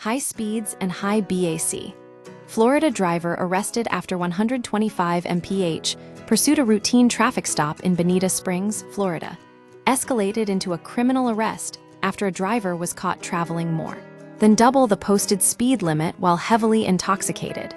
High speeds and high BAC. Florida driver arrested after 125 MPH pursued a routine traffic stop in Bonita Springs, Florida. Escalated into a criminal arrest after a driver was caught traveling more than double the posted speed limit while heavily intoxicated.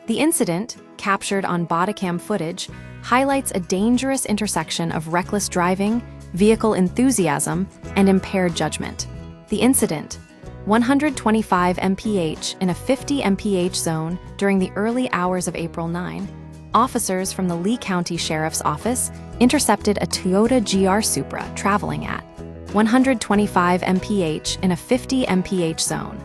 The incident, captured on bodycam footage, highlights a dangerous intersection of reckless driving, vehicle enthusiasm, and impaired judgment. The incident, 125 MPH in a 50 MPH zone during the early hours of April 9, officers from the Lee County Sheriff's Office intercepted a Toyota GR Supra traveling at 125 MPH in a 50 MPH zone.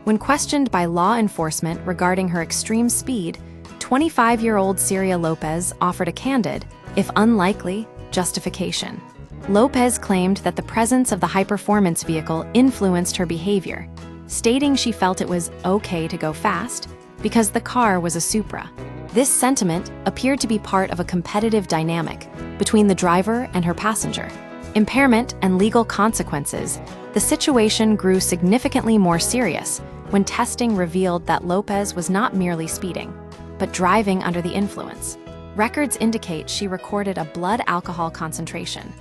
When questioned by law enforcement regarding her extreme speed, 25-year-old Syria Lopez offered a candid, if unlikely, justification. Lopez claimed that the presence of the high-performance vehicle influenced her behavior, stating she felt it was okay to go fast because the car was a Supra. This sentiment appeared to be part of a competitive dynamic between the driver and her passenger. Impairment and legal consequences. The situation grew significantly more serious when testing revealed that Lopez was not merely speeding, but driving under the influence. Records indicate she recorded a blood alcohol concentration,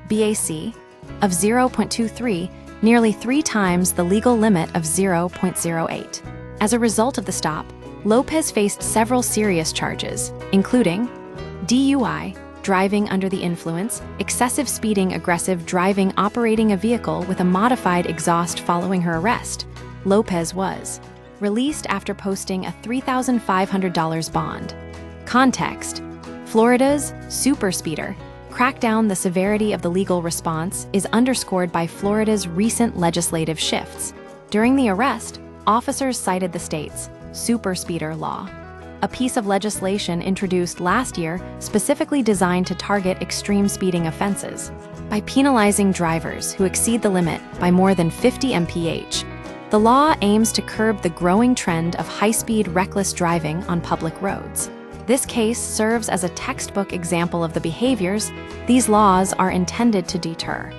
BAC, of 0.23, nearly 3 times the legal limit of 0.08. As a result of the stop, Lopez faced several serious charges, including DUI, driving under the influence, excessive speeding, aggressive driving, operating a vehicle with a modified exhaust. Following her arrest, Lopez was released after posting a $3,500 bond. Context: Florida's super speeder crackdown. The severity of the legal response is underscored by Florida's recent legislative shifts. During the arrest, officers cited the state's super speeder law, a piece of legislation introduced last year specifically designed to target extreme speeding offenses. By penalizing drivers who exceed the limit by more than 50 MPH, the law aims to curb the growing trend of high-speed reckless driving on public roads. This case serves as a textbook example of the behaviors these laws are intended to deter.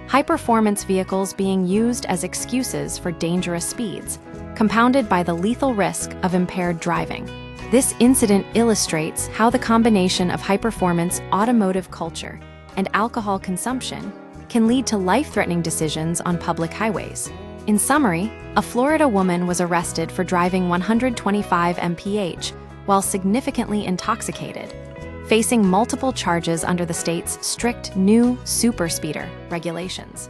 High-performance vehicles being used as excuses for dangerous speeds, compounded by the lethal risk of impaired driving. This incident illustrates how the combination of high-performance automotive culture and alcohol consumption can lead to life-threatening decisions on public highways. In summary, a Florida woman was arrested for driving 125 MPH while significantly intoxicated, facing multiple charges under the state's strict new super speeder regulations.